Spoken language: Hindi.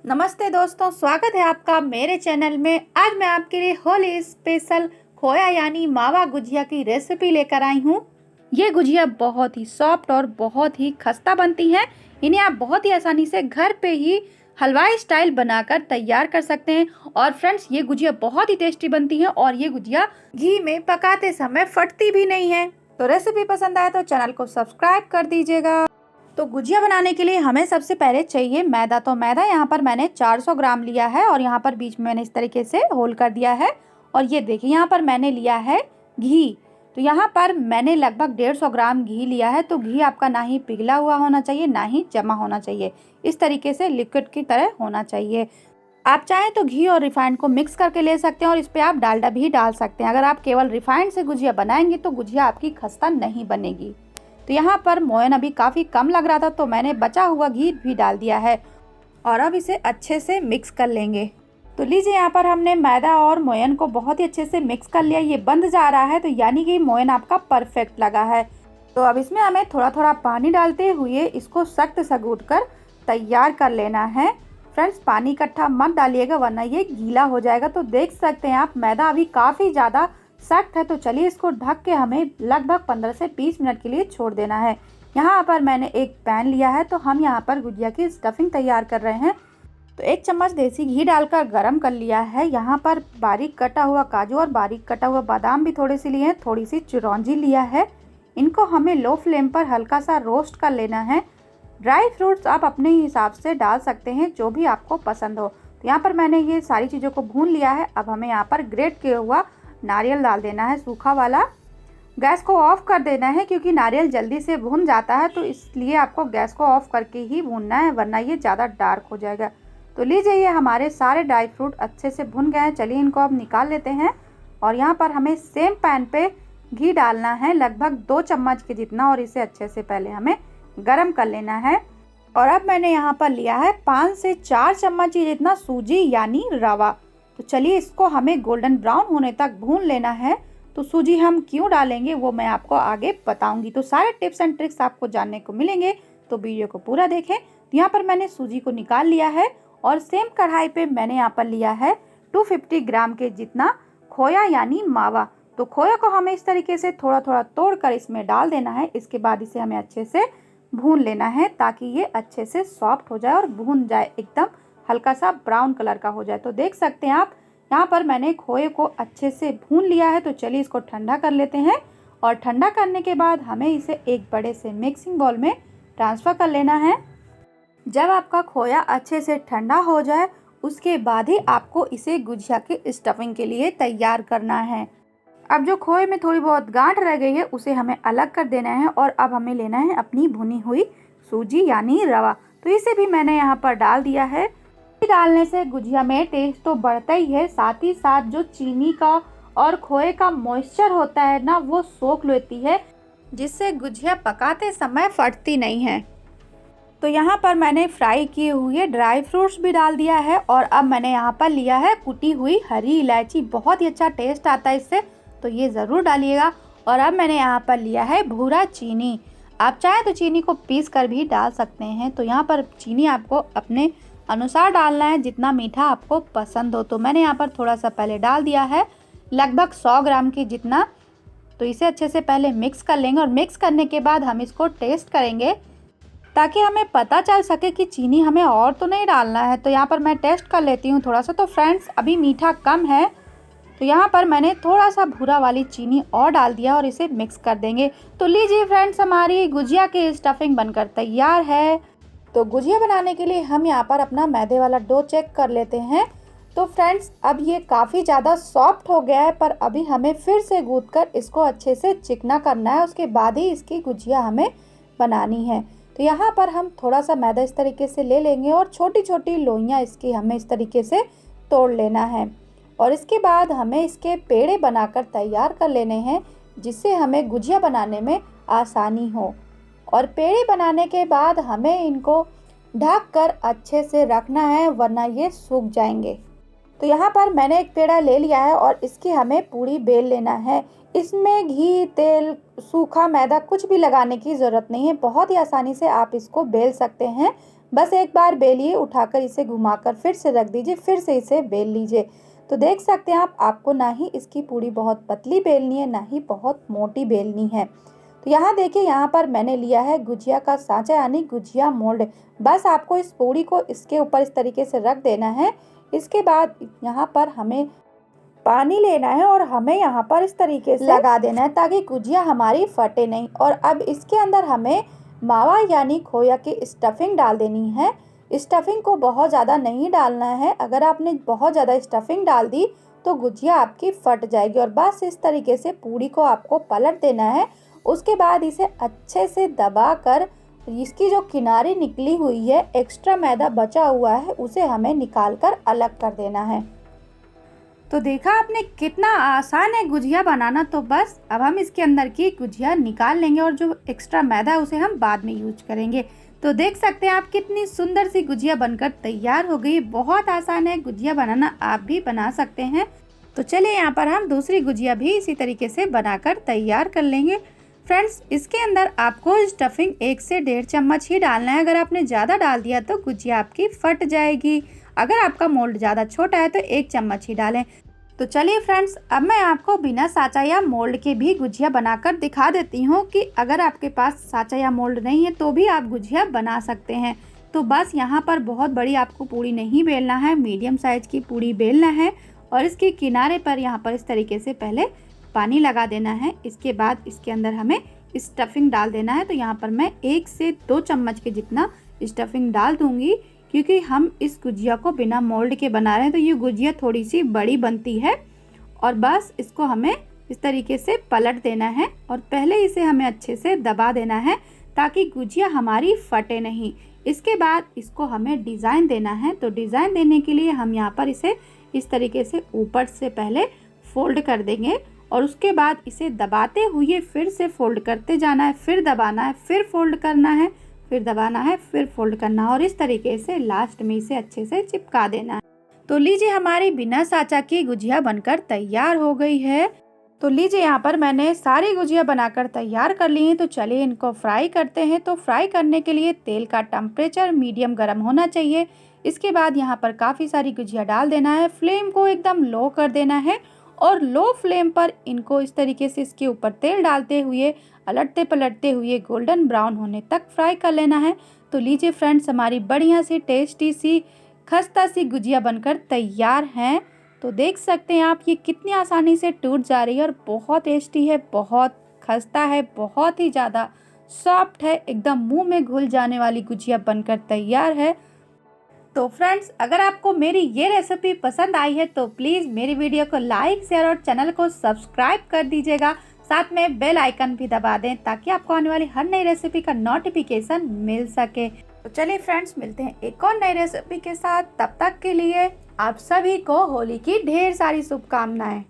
नमस्ते दोस्तों, स्वागत है आपका मेरे चैनल में। आज मैं आपके लिए होली स्पेशल खोया यानी मावा गुजिया की रेसिपी लेकर आई हूँ। ये गुजिया बहुत ही सॉफ्ट और बहुत ही खस्ता बनती हैं। इन्हें आप बहुत ही आसानी से घर पे ही हलवाई स्टाइल बनाकर तैयार कर सकते हैं। और फ्रेंड्स, ये गुजिया बहुत ही टेस्टी बनती है और ये गुजिया घी में पकाते समय फटती भी नहीं है। तो रेसिपी पसंद आए तो चैनल को सब्सक्राइब कर दीजिएगा। तो गुजिया बनाने के लिए हमें सबसे पहले चाहिए मैदा। तो मैदा यहाँ पर मैंने 400 ग्राम लिया है और यहाँ पर बीच में मैंने इस तरीके से होल कर दिया है। और ये देखिए, यहाँ पर मैंने लिया है घी। तो यहाँ पर मैंने लगभग 150 ग्राम घी लिया है। तो घी आपका ना ही पिघला हुआ होना चाहिए, ना ही जमा होना चाहिए। इस तरीके से लिक्विड की तरह होना चाहिए। आप चाहें तो घी और रिफाइंड को मिक्स करके ले सकते हैं और इस पर आप डालडा भी डाल सकते हैं। अगर आप केवल रिफाइंड से गुजिया बनाएंगे तो गुजिया आपकी खस्ता नहीं बनेगी। तो यहाँ पर मोयन अभी काफ़ी कम लग रहा था, तो मैंने बचा हुआ घी भी डाल दिया है और अब इसे अच्छे से मिक्स कर लेंगे। तो लीजिए, यहाँ पर हमने मैदा और मोयन को बहुत ही अच्छे से मिक्स कर लिया। ये बंध जा रहा है, तो यानी कि मोयन आपका परफेक्ट लगा है। तो अब इसमें हमें थोड़ा थोड़ा पानी डालते हुए इसको सख्त सगूट कर तैयार कर लेना है। फ्रेंड्स, पानी इकट्ठा मत डालिएगा वरना ये गीला हो जाएगा। तो देख सकते हैं आप, मैदा अभी काफ़ी ज़्यादा सख्त है। तो चलिए, इसको ढक के हमें लगभग 15 से 20 मिनट के लिए छोड़ देना है। यहाँ पर मैंने एक पैन लिया है, तो हम यहाँ पर गुजिया की स्टफिंग तैयार कर रहे हैं। तो 1 चम्मच देसी घी डालकर गरम कर लिया है। यहाँ पर बारीक कटा हुआ काजू और बारीक कटा हुआ बादाम भी थोड़े से लिए हैं, थोड़ी सी चिरौंजी लिया है। इनको हमें लो फ्लेम पर हल्का सा रोस्ट कर लेना है। ड्राई फ्रूट्स आप अपने हिसाब से डाल सकते हैं, जो भी आपको पसंद हो। तो यहाँ पर मैंने ये सारी चीज़ों को भून लिया है। अब हमें यहाँ पर ग्रेट किया हुआ नारियल डाल देना है, सूखा वाला। गैस को ऑफ कर देना है क्योंकि नारियल जल्दी से भुन जाता है, तो इसलिए आपको गैस को ऑफ करके ही भूनना है वरना ये ज़्यादा डार्क हो जाएगा। तो लीजिए, ये हमारे सारे ड्राई फ्रूट अच्छे से भुन गए हैं। चलिए, इनको अब निकाल लेते हैं। और यहाँ पर हमें सेम पैन पे घी डालना है, लगभग 2 चम्मच के जितना, और इसे अच्छे से पहले हमें गरम कर लेना है। और अब मैंने यहाँ पर लिया है 5 से 4 चम्मच जितना सूजी यानी रवा। तो चलिए, इसको हमें गोल्डन ब्राउन होने तक भून लेना है। तो सूजी हम क्यों डालेंगे वो मैं आपको आगे बताऊंगी। तो सारे टिप्स एंड ट्रिक्स आपको जानने को मिलेंगे, तो वीडियो को पूरा देखें। तो यहाँ पर मैंने सूजी को निकाल लिया है और सेम कढ़ाई पे मैंने यहाँ पर लिया है 250 ग्राम के जितना खोया यानी मावा। तो खोया को हमें इस तरीके से थोड़ा थोड़ा तोड़ कर इसमें डाल देना है। इसके बाद इसे हमें अच्छे से भून लेना है ताकि ये अच्छे से सॉफ्ट हो जाए और भून जाए, एकदम हल्का सा ब्राउन कलर का हो जाए। तो देख सकते हैं आप, यहाँ पर मैंने खोए को अच्छे से भून लिया है। तो चलिए, इसको ठंडा कर लेते हैं। और ठंडा करने के बाद हमें इसे एक बड़े से मिक्सिंग बाउल में ट्रांसफ़र कर लेना है। जब आपका खोया अच्छे से ठंडा हो जाए उसके बाद ही आपको इसे गुजिया की स्टफिंग के लिए तैयार करना है। अब जो खोए में थोड़ी बहुत गांठ रह गई है उसे हमें अलग कर देना है। और अब हमें लेना है अपनी भुनी हुई सूजी यानी रवा। तो इसे भी मैंने यहाँ पर डाल दिया है। डालने से गुजिया में टेस्ट तो बढ़ता ही है, साथ ही साथ जो चीनी का और खोए का मॉइस्चर होता है ना, वो सोख लेती है, जिससे गुजिया पकाते समय फटती नहीं है। तो यहाँ पर मैंने फ्राई किए हुए ड्राई फ्रूट्स भी डाल दिया है। और अब मैंने यहाँ पर लिया है कुटी हुई हरी इलायची, बहुत ही अच्छा टेस्ट आता है इससे, तो ये ज़रूर डालिएगा। और अब मैंने यहाँ पर लिया है भूरा चीनी। आप चाहें तो चीनी को पीस कर भी डाल सकते हैं। तो यहाँ पर चीनी आपको अपने अनुसार डालना है, जितना मीठा आपको पसंद हो। तो मैंने यहाँ पर थोड़ा सा पहले डाल दिया है, लगभग 100 ग्राम की जितना। तो इसे अच्छे से पहले मिक्स कर लेंगे और मिक्स करने के बाद हम इसको टेस्ट करेंगे ताकि हमें पता चल सके कि चीनी हमें और तो नहीं डालना है। तो यहाँ पर मैं टेस्ट कर लेती हूँ थोड़ा सा। तो फ्रेंड्स, अभी मीठा कम है, तो यहाँ पर मैंने थोड़ा सा भूरा वाली चीनी और डाल दिया और इसे मिक्स कर देंगे। तो लीजिए फ्रेंड्स, हमारी गुजिया की स्टफिंग बनकर तैयार है। तो गुजिया बनाने के लिए हम यहाँ पर अपना मैदे वाला डो चेक कर लेते हैं। तो फ्रेंड्स, अब ये काफ़ी ज़्यादा सॉफ्ट हो गया है, पर अभी हमें फिर से गूंथ कर इसको अच्छे से चिकना करना है। उसके बाद ही इसकी गुजिया हमें बनानी है। तो यहाँ पर हम थोड़ा सा मैदा इस तरीके से ले लेंगे और छोटी छोटी लोइयाँ इसकी हमें इस तरीके से तोड़ लेना है। और इसके बाद हमें इसके पेड़े बनाकर तैयार कर लेने हैं, जिससे हमें गुजिया बनाने में आसानी हो। और पेड़े बनाने के बाद हमें इनको ढक कर अच्छे से रखना है वरना ये सूख जाएंगे। तो यहाँ पर मैंने एक पेड़ा ले लिया है और इसकी हमें पूरी बेल लेना है। इसमें घी, तेल, सूखा मैदा कुछ भी लगाने की ज़रूरत नहीं है, बहुत ही आसानी से आप इसको बेल सकते हैं। बस एक बार बेलिए, उठाकर इसे घुमाकर फिर से रख दीजिए, फिर से इसे बेल लीजिए। तो देख सकते हैं आप, आपको ना ही इसकी पूड़ी बहुत पतली बेलनी है, ना ही बहुत मोटी बेलनी है। तो यहाँ देखिए, यहाँ पर मैंने लिया है गुजिया का सांचा यानी गुजिया मोल्ड। बस आपको इस पूड़ी को इसके ऊपर इस तरीके से रख देना है। इसके बाद यहाँ पर हमें पानी लेना है और हमें यहाँ पर इस तरीके से लगा देना है ताकि गुजिया हमारी फटे नहीं। और अब इसके अंदर हमें मावा यानी खोया की स्टफिंग डाल देनी है। स्टफिंग को बहुत ज़्यादा नहीं डालना है, अगर आपने बहुत ज़्यादा स्टफिंग डाल दी तो गुजिया आपकी फट जाएगी। और बस इस तरीके से पूड़ी को आपको पलट देना है। उसके बाद इसे अच्छे से दबाकर इसकी जो किनारी निकली हुई है, एक्स्ट्रा मैदा बचा हुआ है, उसे हमें निकाल कर अलग कर देना है। तो देखा आपने कितना आसान है गुजिया बनाना। तो बस अब हम इसके अंदर की गुजिया निकाल लेंगे और जो एक्स्ट्रा मैदा है उसे हम बाद में यूज करेंगे। तो देख सकते हैं आप, कितनी सुंदर सी गुजिया बनकर तैयार हो गई। बहुत आसान है गुजिया बनाना, आप भी बना सकते हैं। तो चलिए यहाँ पर हम दूसरी गुजिया भी इसी तरीके से बनाकर तैयार कर लेंगे। फ्रेंड्स, इसके अंदर आपको स्टफिंग 1 से 1.5 चम्मच ही डालना है। अगर आपने ज़्यादा डाल दिया तो गुजिया आपकी फट जाएगी। अगर आपका मोल्ड ज़्यादा छोटा है तो 1 चम्मच ही डालें। तो चलिए फ्रेंड्स, अब मैं आपको बिना साँचा या मोल्ड के भी गुजिया बनाकर दिखा देती हूँ कि अगर आपके पास साँचा या मोल्ड नहीं है तो भी आप गुजिया बना सकते हैं। तो बस यहाँ पर बहुत बड़ी आपको पूड़ी नहीं बेलना है, मीडियम साइज की पूड़ी बेलना है और इसके किनारे पर यहाँ पर इस तरीके से पहले पानी लगा देना है। इसके बाद इसके अंदर हमें स्टफिंग डाल देना है। तो यहाँ पर मैं 1 से 2 चम्मच के जितना स्टफिंग डाल दूँगी, क्योंकि हम इस गुजिया को बिना मोल्ड के बना रहे हैं तो ये गुजिया थोड़ी सी बड़ी बनती है। और बस इसको हमें इस तरीके से पलट देना है और पहले इसे हमें अच्छे से दबा देना है ताकि गुजिया हमारी फटे नहीं। इसके बाद इसको हमें डिज़ाइन देना है। तो डिज़ाइन देने के लिए हम यहाँ पर इसे इस तरीके से ऊपर से पहले फोल्ड कर देंगे और उसके बाद इसे दबाते हुए फिर से फोल्ड करते जाना है, फिर दबाना है, फिर फोल्ड करना है, फिर दबाना है, फिर फोल्ड करना है और इस तरीके से लास्ट में इसे अच्छे से चिपका देना है। तो लीजिए, हमारी बिना साँचा की गुजिया बनकर तैयार हो गई है। तो लीजिए, यहाँ पर मैंने सारी गुजिया बनाकर तैयार कर ली हैं। तो चलिए इनको फ्राई करते हैं। तो फ्राई करने के लिए तेल का टेम्परेचर मीडियम गर्म होना चाहिए। इसके बाद यहाँ पर काफ़ी सारी गुजिया डाल देना है। फ्लेम को एकदम लो कर देना है और लो फ्लेम पर इनको इस तरीके से इसके ऊपर तेल डालते हुए अलटते पलटते हुए गोल्डन ब्राउन होने तक फ्राई कर लेना है। तो लीजिए फ्रेंड्स, हमारी बढ़िया सी टेस्टी सी खस्ता सी गुजिया बनकर तैयार हैं। तो देख सकते हैं आप, ये कितनी आसानी से टूट जा रही है और बहुत टेस्टी है, बहुत खस्ता है, बहुत ही ज़्यादा सॉफ्ट है, एकदम मुंह में घुल जाने वाली गुजिया बनकर तैयार है। तो फ्रेंड्स, अगर आपको मेरी ये रेसिपी पसंद आई है तो प्लीज़ मेरी वीडियो को लाइक, शेयर और चैनल को सब्सक्राइब कर दीजिएगा। साथ में बेल आइकन भी दबा दें ताकि आपको आने वाली हर नई रेसिपी का नोटिफिकेशन मिल सके। तो चलिए फ्रेंड्स, मिलते हैं एक और नई रेसिपी के साथ। तब तक के लिए आप सभी को होली की ढेर सारी शुभकामनाएं।